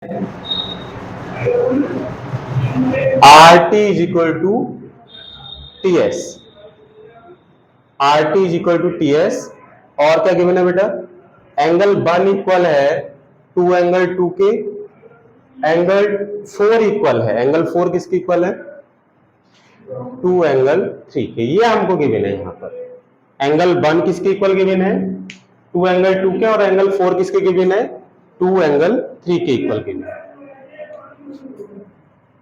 Are T is equal to T S. R T is equal to T S. और क्या given है बेटा? Angle 1 equal है to angle 2 के। Angle 4 equal है, एंगल 4 किसके इक्वल है? 2 एंगल 3 के। ये हमको गिवन है यहां पर। एंगल 1 किसके इक्वल गिवन है? 2 एंगल 2 के। और एंगल 4 किसके गिवन है? 2 एंगल 3 के इक्वल गिवन है।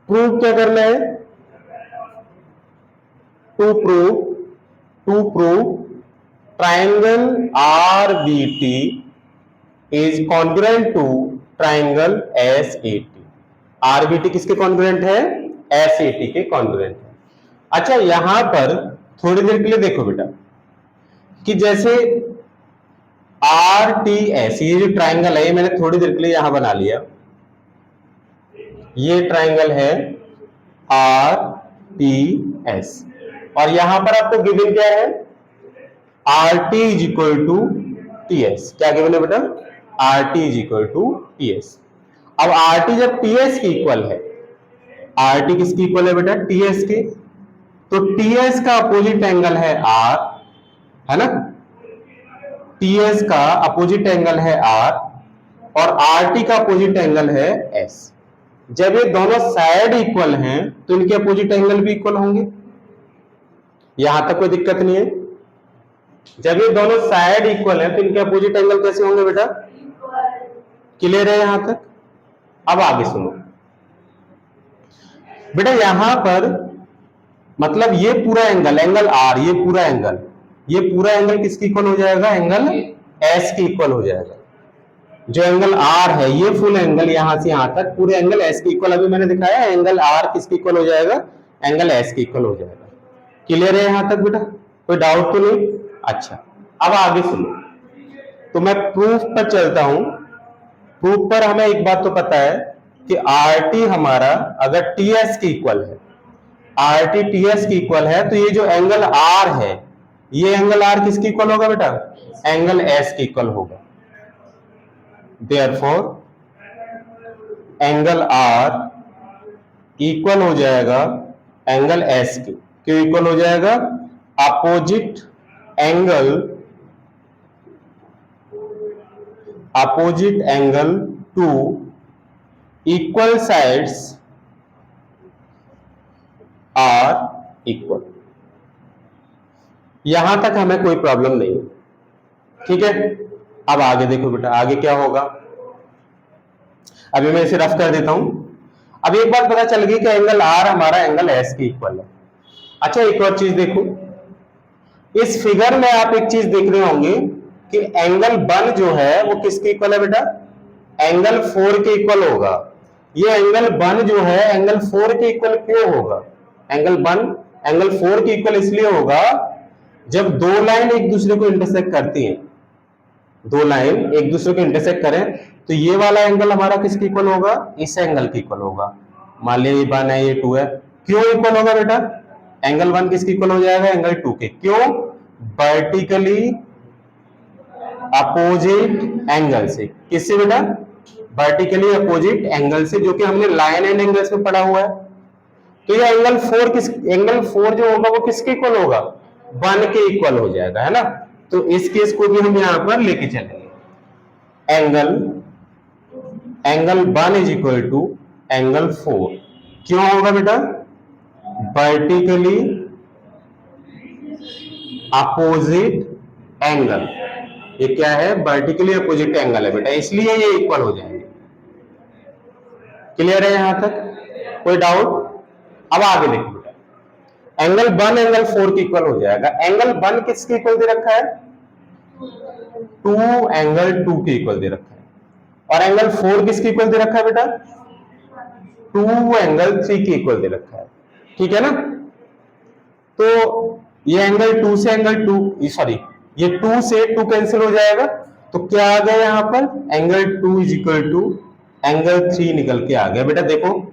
प्रूव क्या करना है? To prove triangle R B T is congruent to triangle S A T. RBT किसके कॉन्ग्रुएंट है? एस ए टी के कॉन्ग्रुएंट है। अच्छा, यहां पर थोड़ी देर के लिए देखो बेटा कि जैसे आर टी एस, ये जो ट्राइंगल है ये मैंने थोड़ी देर के लिए यहां बना लिया। ये ट्राइंगल है आर टी एस और यहां पर आपको गिवन क्या है? R T is equal to T S. क्या गिवन है बेटा? R T is equal to T S. अब आर टी जब टी एस की इक्वल है, आर टी किसकी इक्वल है बेटा? टी एस के। तो टी एस का अपोजिट एंगल है आर, है ना? टी एस का अपोजिट एंगल है आर और आर टी का अपोजिट एंगल है एस। जब ये दोनों साइड इक्वल हैं तो इनके अपोजिट एंगल भी इक्वल होंगे। यहां तक कोई दिक्कत नहीं है। जब ये दोनों साइड इक्वल है तो इनके अपोजिट एंगल कैसे होंगे बेटा? क्लियर है यहां तक? अब आगे सुनो बेटा। यहां पर मतलब ये पूरा एंगल, एंगल आर, ये पूरा एंगल किसकी इक्वल हो जाएगा? एंगल एस की इक्वल हो जाएगा। जो एंगल आर है ये फुल एंगल यहां से यहां तक पूरे एंगल एस की इक्वल, अभी मैंने दिखाया एंगल आर किसकी इक्वल हो जाएगा? एंगल एस की इक्वल हो जाएगा। क्लियर है यहां तक बेटा? कोई डाउट तो नहीं? अच्छा, अब आगे सुनो। तो मैं प्रूफ पर चलता हूं। प्रूफ पर हमें एक बात तो पता है कि आर टी हमारा अगर टी एस की इक्वल है, आर टी टी एस की इक्वल है, तो ये जो एंगल आर है, ये एंगल आर किसकी इक्वल होगा बेटा? एंगल एस की इक्वल होगा। देयरफॉर एंगल आर इक्वल हो जाएगा एंगल एस के। क्यों इक्वल हो जाएगा? Opposite angle to equal sides are equal. यहां तक हमें कोई प्रॉब्लम नहीं है, ठीक है? अब आगे देखो बेटा, आगे क्या होगा। अभी मैं इसे रफ कर देता हूं। अब एक बात पता चल गई कि एंगल आर हमारा एंगल एस की इक्वल है। अच्छा, एक और चीज देखो, इस फिगर में आप एक चीज देख रहे होंगे कि एंगल 1 जो है वो किसके इक्वल है बेटा? एंगल 4 के इक्वल होगा। ये एंगल 1 जो है एंगल 4 के इक्वल क्यों होगा? एंगल 1 एंगल 4 के इक्वल इसलिए होगा जब दो लाइन एक दूसरे को इंटरसेक्ट करती हैं, दो लाइन एक दूसरे को इंटरसेक्ट करें तो ये वाला एंगल हमारा किसके इक्वल होगा? इस एंगल के इक्वल होगा। मान लिया ये 1 है, ये 2 है। क्यों इक्वल होगा बेटा? एंगल 1 किसके इक्वल हो जाएगा? एंगल 2 के। क्यों? वर्टिकली अपोजिट एंगल से। किससे बेटा? वर्टिकली अपोजिट एंगल से, जो कि हमने लाइन एंड एंगल्स में पढ़ा हुआ है। तो ये एंगल 4 जो होगा वो किसके इक्वल होगा? 1 के इक्वल हो जाएगा, है ना? तो इस केस को भी हम यहां पर लेके चलेंगे। Angle 1 is equal to angle 4। क्यों होगा बेटा? Vertically opposite angle. ये क्या है? वर्टिकली अपोजिट एंगल है बेटा, इसलिए ये इक्वल हो जाएंगे। क्लियर है यहां तक? कोई डाउट? अब आगे देखो बेटा, एंगल 1 एंगल 4 के इक्वल हो जाएगा। एंगल 1 किसके इक्वल दे रखा है? 2 एंगल 2 के इक्वल दे रखा है। और एंगल 4 किसके इक्वल दे रखा है बेटा? 2 एंगल 3 के इक्वल दे रखा है। ठीक है ना? तो ये एंगल 2 से एंगल 2, सॉरी, ये 2 से 2 कैंसिल हो जाएगा। तो क्या आ गया यहां पर? Angle 2 is equal to angle 3 निकल के आ गया। बेटा देखो,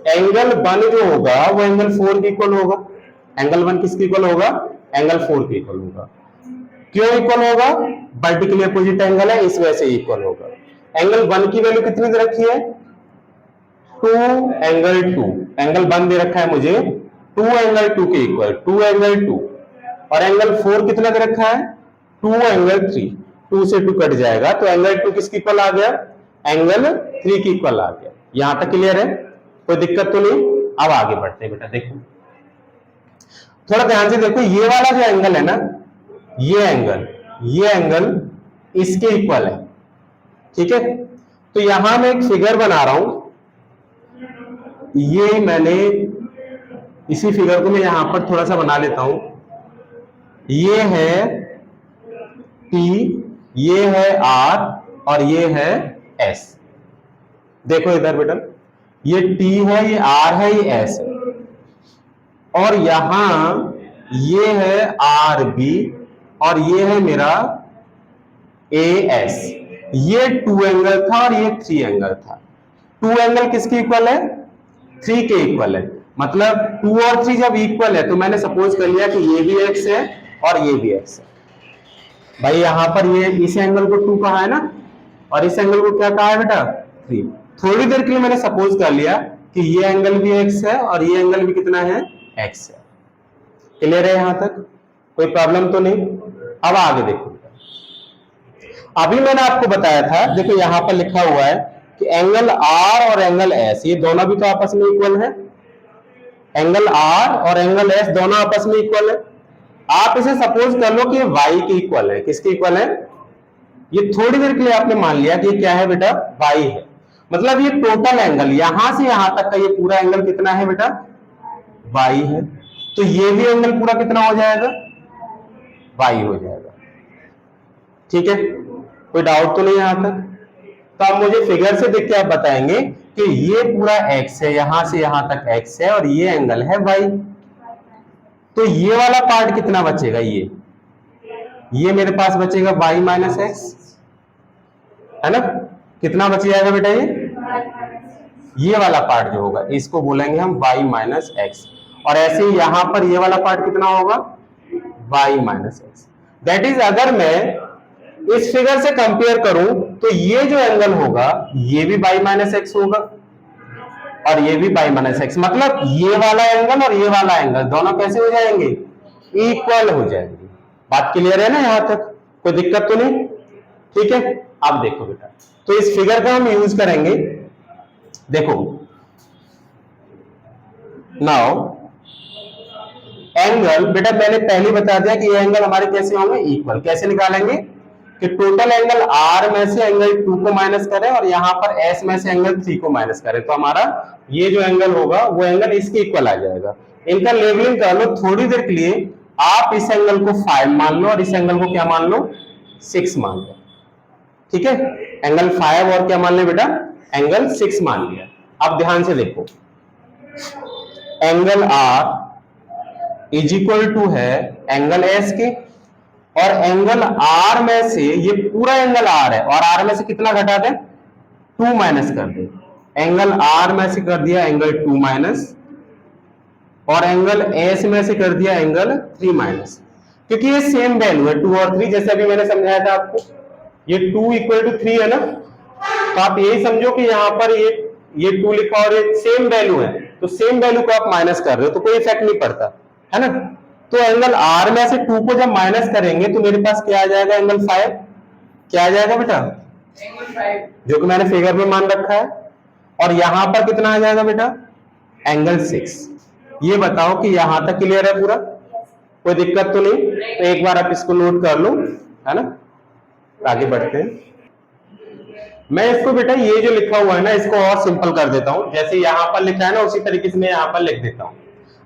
एंगल 1 जो होगा वो एंगल 4 के इक्वल होगा। एंगल 1 किसके इक्वल होगा? एंगल 4 के इक्वल होगा। क्यों इक्वल होगा? वर्टिकली अपोजिट एंगल है, इस वजह से इक्वल होगा। एंगल 1 की वैल्यू कितनी दे रखी है? 2 एंगल 2, एंगल 1 दे रखा है मुझे 2 एंगल 2 के इक्वल, 2 एंगल 2, और एंगल 4 कितना दे रखा है? 2 एंगल 3, 2 से 2 कट जाएगा तो एंगल 2 किसकी इक्वल आ गया? एंगल 3 की इक्वल आ गया। यहां तक क्लियर है? कोई दिक्कत तो नहीं? अब आगे बढ़ते हैं बेटा, देखो थोड़ा ध्यान से देखो, ये वाला जो एंगल है ना, ये एंगल इसके इक्वल है, ठीक है? तो यहां मैं एक फिगर बना रहा हूं, ये मैंने इसी फिगर को मैं यहां पर थोड़ा सा बना लेता हूं। ये है T, ये है R और ये है S। देखो इधर बेटा, ये T है, ये R है, ये S है, और यहां ये है RB और ये है मेरा AS। ये 2 एंगल था और ये 3 एंगल था। 2 एंगल किसके इक्वल है? 3 के इक्वल है। मतलब 2 और 3 जब इक्वल है तो मैंने सपोज कर लिया कि ये भी x है और ये भी x है। भाई यहां पर ये इस एंगल को 2 कहा है ना, और इस एंगल को क्या कहा है बेटा? 3। थोड़ी देर के लिए मैंने सपोज कर लिया कि ये एंगल भी x है और ये एंगल भी कितना है? x है। क्लियर है यहां तक? कोई प्रॉब्लम तो नहीं? अब आगे देखो, अभी मैंने आपको बताया था, देखो यहां पर लिखा हुआ है कि एंगल R और एंगल S ये दोनों भी तो आपस में इक्वल है। एंगल R और एंगल S दोनों आपस में इक्वल है। आप इसे सपोज कर लो कि ये y के इक्वल है। किसके इक्वल है? ये थोड़ी देर के लिए आपने मान लिया कि ये क्या है बेटा? y है। मतलब ये टोटल एंगल यहां से यहां तक का ये पूरा एंगल कितना है बेटा? y है। तो ये भी एंगल पूरा कितना हो जाएगा? y हो जाएगा। ठीक है, कोई डाउट तो नहीं यहां तक? तो अब मुझे फिगर से देख के आप बताएंगे कि ये पूरा x है, यहां से यहां तक x है और ये एंगल है y। तो ये वाला पार्ट कितना बचेगा? ये मेरे पास बचेगा y माइनस एक्स, है ना? कितना बच जाएगा बेटा? ये वाला पार्ट जो होगा इसको बोलेंगे हम y माइनस एक्स, और ऐसे ही यहां पर ये वाला पार्ट कितना होगा? y minus x. That is अगर मैं इस फिगर से कंपेयर करूं तो ये जो एंगल होगा ये भी y माइनस एक्स होगा और ये भी y माइनस एक्स। मतलब ये वाला एंगल और ये वाला एंगल दोनों कैसे हो जाएंगे? इक्वल हो जाएंगे। बात क्लियर है ना यहां तक? कोई दिक्कत तो नहीं? ठीक है, अब देखो बेटा, तो इस फिगर का हम यूज करेंगे। देखो नाउ एंगल बेटा मैंने पहले बता दिया कि ये एंगल हमारे कैसे होंगे? इक्वल। कैसे निकालेंगे? कि टोटल एंगल R में से एंगल 2 को माइनस करें और यहां पर S में से एंगल 3 को माइनस करें, तो हमारा ये जो एंगल होगा वो एंगल इसके इक्वल आ जाएगा। इनका लेवलिंग कर लो थोड़ी देर के लिए। आप इस एंगल को 5 मान लो और इस एंगल को क्या मान लो? 6 मान लो। ठीक है, एंगल 5 और क्या मान लिया बेटा? एंगल 6 मान लिया। अब ध्यान से देखो, angle R is equal to है एंगल S के, और एंगल R में से ये पूरा एंगल R है और R में से कितना घटा दें? 2 माइनस कर दें। एंगल R में से कर दिया एंगल 2 माइनस, और एंगल S में से कर दिया एंगल 3 माइनस, क्योंकि ये सेम वैल्यू है 2 और 3, जैसे अभी मैंने समझाया था आपको। ये 2 इक्वल टू 3 है ना, तो आप यही समझो कि यहाँ पर ये 2 लिखा और ये सेम वैल्यू है, तो सेम वैल्यू को आप माइनस कर रहे हो तो कोई इफेक्ट नहीं पड़ता, है ना? तो एंगल R में से 2 को जब माइनस करेंगे तो मेरे पास क्या आ जाएगा? एंगल 5। क्या आ जाएगा बेटा? एंगल 5, जो कि मैंने फिगर में मान रखा है। और यहां पर कितना आ जाएगा बेटा? एंगल 6। ये बताओ कि यहां तक क्लियर है पूरा? कोई दिक्कत तो नहीं? तो एक बार आप इसको नोट कर लो, है ना? आगे बढ़ते हैं। मैं इसको बेटा ये जो लिखा हुआ है ना इसको और सिंपल कर देता हूं। जैसे यहां पर लिखा है ना उसी तरीके से मैं यहां पर लिख देता हूं।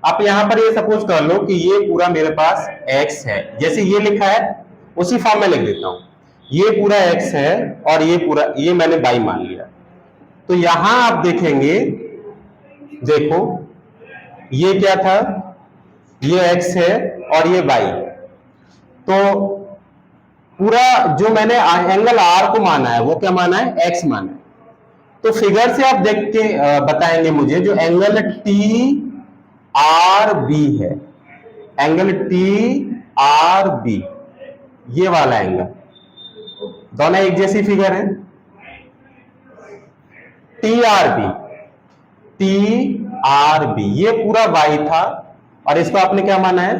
आप यहां पर ये सपोज कर लो कि ये पूरा मेरे पास x है, जैसे ये लिखा है उसी फॉर्म में लिख देता हूं। ये पूरा x है और ये पूरा, ये मैंने y मान लिया। तो यहां आप देखेंगे, देखो ये क्या था? ये x है और ये y। तो पूरा जो मैंने एंगल R को माना है वो क्या माना है? x माना है। तो फिगर से आप देख के बताएंगे मुझे जो एंगल TRB है, एंगल TRB, ये वाला एंगल, दोनों एक जैसी फिगर है, टी आर बी ये पूरा y था और इसको आपने क्या माना है,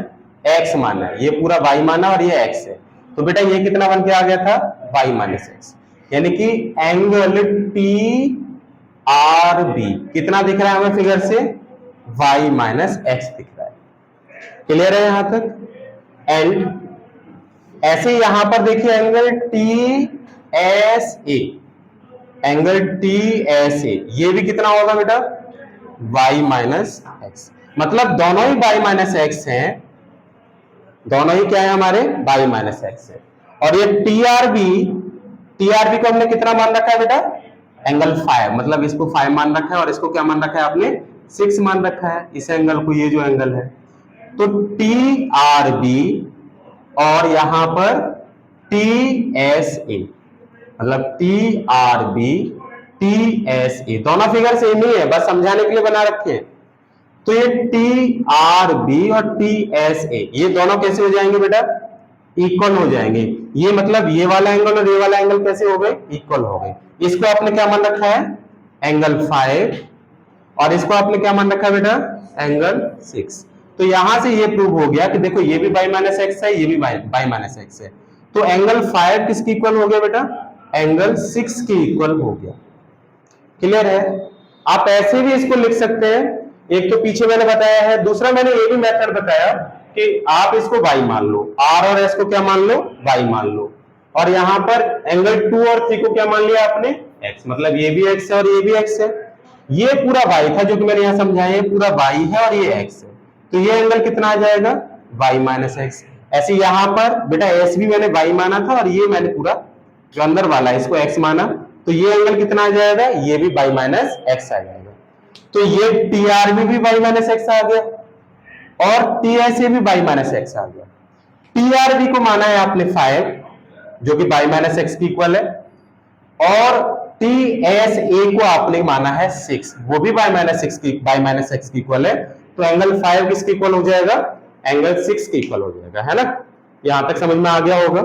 x माना है, ये पूरा y माना और ये x है, तो बेटा ये कितना बन के आ गया था, y माइनस एक्स, यानी कि एंगल टी आर बी कितना दिख रहा है हमें फिगर से, y माइनस एक्स दिख रहा है। क्लियर है यहां तक? एंड ऐसे यहां पर देखिए angle T S A, angle T S A ये भी कितना होगा बेटा, y माइनस एक्स, मतलब दोनों ही y माइनस एक्स है, दोनों ही क्या है हमारे y माइनस एक्स है। और ये टीआरबी को हमने कितना मान रखा है बेटा, एंगल 5, मतलब इसको 5 मान रखा है और इसको क्या मान रखा है आपने, 6 मान रखा है इस एंगल को, ये जो एंगल है। तो टीआरबी और यहां पर टीएसए, मतलब टीआरबी टीएसए दोनों फिगर सेम ही है, बस समझाने के लिए बना रखे हैं। तो ये टीआरबी और टीएसए ये दोनों कैसे हो जाएंगे बेटा, इक्वल हो जाएंगे। ये मतलब ये वाला एंगल और ये वाला एंगल कैसे हो गए, इक्वल हो गए। इसको आपने क्या मान रखा है, एंगल 5, और इसको आपने क्या मान रखा है बेटा, एंगल 6। तो यहां से ये प्रूव हो गया कि देखो ये भी y माइनस एक्स है, ये भी y माइनस एक्स है, तो एंगल 5 किसकी इक्वल हो गया बेटा, एंगल 6 की इक्वल हो गया। क्लियर है? आप ऐसे भी इसको लिख सकते हैं, एक तो पीछे मैंने बताया है, दूसरा मैंने ये भी मेथड बताया कि आप इसको y मान लो, r और s को क्या मान लो, y मान लो, और यहां पर एंगल 2 और 3 को क्या मान लिया आपने, x, मतलब ये भी x है और ये भी x है। ये पूरा y था जो कि मैंने यहां समझाया, ये पूरा y है और ये x है, तो ये एंगल कितना आ जाएगा, y माइनस एक्स। ऐसे यहां पर बेटा s भी मैंने y माना था और ये मैंने पूरा जो अंदर वाला है इसको x माना, तो ये एंगल कितना आ जाएगा, ये भी y माइनस एक्स आ जाएगा। तो ये टीआरबी भी y माइनस एक्स आ गया और टीएसए भी y माइनस एक्स आ गया। टीआरबी को माना है आपने 5 जो कि y माइनस एक्स की इक्वल है, और टीएसए को आपने माना है 6, वो भी y माइनस एक्स की इक्वल है। तो एंगल 5 किसकी इक्वल हो जाएगा, एंगल 6 की इक्वल हो जाएगा, है ना? यहां तक समझ में आ गया होगा।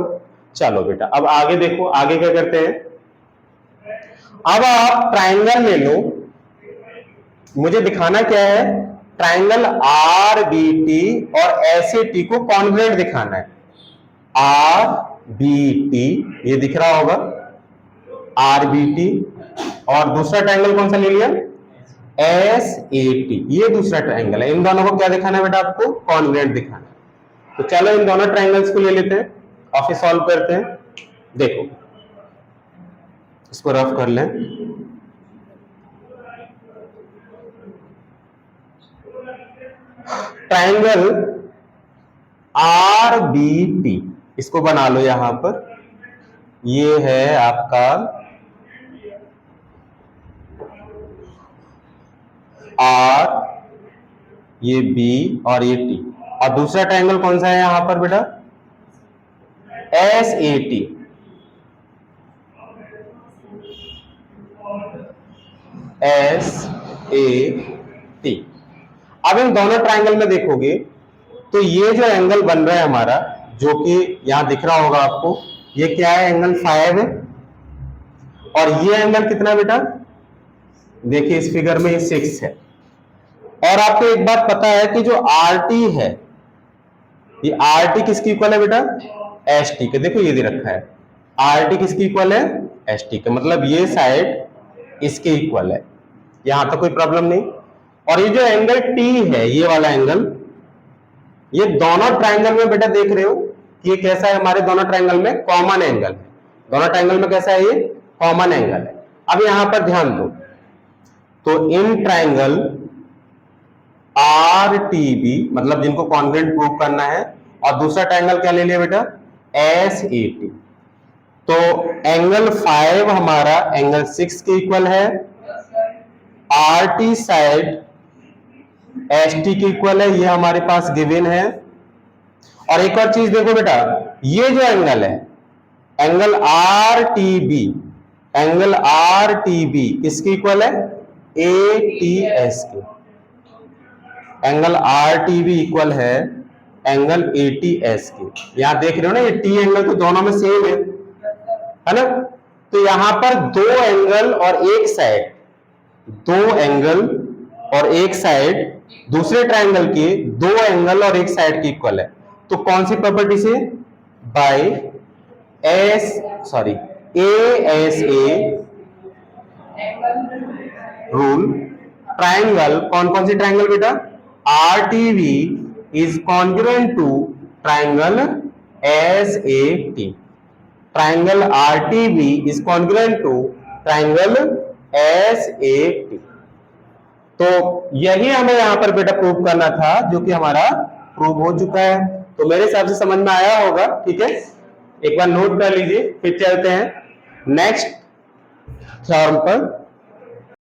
चलो बेटा अब आगे देखो, आगे क्या करते हैं। अब आप ट्राइंगल ले लो, मुझे दिखाना क्या है, ट्राइंगल आर बी टी और ऐसे टी को कॉन्ग्रुएंट दिखाना है। आर बी टी ये दिख रहा होगा, आर बी टी, और दूसरा ट्राइंगल कौन सा ले लिया, एस ए टी, ये दूसरा ट्राइंगल है। इन दोनों को क्या दिखाना है बेटा, आपको कॉन्ग्रुएंट दिखाना है। तो चलो इन दोनों ट्राइंगल्स को ले लेते हैं और फिर सॉल्व करते हैं। देखो इसको रफ कर लें। ट्राइंगल आर बी टी इसको बना लो, यहां पर ये है आपका आर, ये बी और ये टी, और दूसरा ट्राइंगल कौन सा है यहां पर बेटा, S A T. S A T. अब इन दोनों ट्राइंगल में देखोगे तो ये जो एंगल बन रहा है हमारा, जो कि यहां दिख रहा होगा आपको, ये क्या है, एंगल 5 है, और ये एंगल कितना बेटा, देखिए इस फिगर में ये 6 है। और आपको एक बात पता है कि जो आर टी है, ये आर टी किसकी इक्वल है बेटा, एस टी के। देखो ये दे रखा है, आर टी किसकी इक्वल है, एस टी के, मतलब ये साइड इसके इक्वल है, यहां तक कोई प्रॉब्लम नहीं। और ये जो एंगल टी है, ये वाला एंगल, ये दोनों ट्राइंगल में बेटा देख रहे हो कि ये कैसा है, हमारे दोनों ट्राइंगल में कॉमन एंगल है, दोनों ट्राइंगल में कैसा है, ये कॉमन एंगल है। अब यहां पर ध्यान दो, तो इन ट्राइंगल आर टी बी, मतलब जिनको कॉन्ग्रुएंट प्रूव करना है, और दूसरा ट्राइंगल क्या ले लिया बेटा, एस ए टी। तो एंगल 5 हमारा एंगल 6 के इक्वल है, R T side S T के इक्वल है, ये हमारे पास गिवन है। और एक और चीज देखो बेटा, ये जो एंगल है, angle R T B, angle R T B किसके इक्वल है, ए टी एस के। Angle R T B equal है एंगल ए टी एस के। यहां देख रहे हो ना, ये टी एंगल तो दोनों में सेम है ना? तो यहां पर दो एंगल और एक साइड दो एंगल और एक साइड दूसरे ट्रायंगल के दो एंगल और एक साइड की इक्वल है, तो कौन सी प्रॉपर्टी से? बाय ASA रूल, ट्रायंगल, कौन कौन सी ट्रायंगल बेटा? RTV is congruent to triangle SAT। Triangle RTV is congruent to triangle SAT। तो यही हमें यहां पर बेटा प्रूव करना था, जो कि हमारा प्रूव हो चुका है। तो मेरे हिसाब से समझ में आया होगा, ठीक है। एक बार नोट कर लीजिए, फिर चलते हैं नेक्स्ट थ्योरम पर।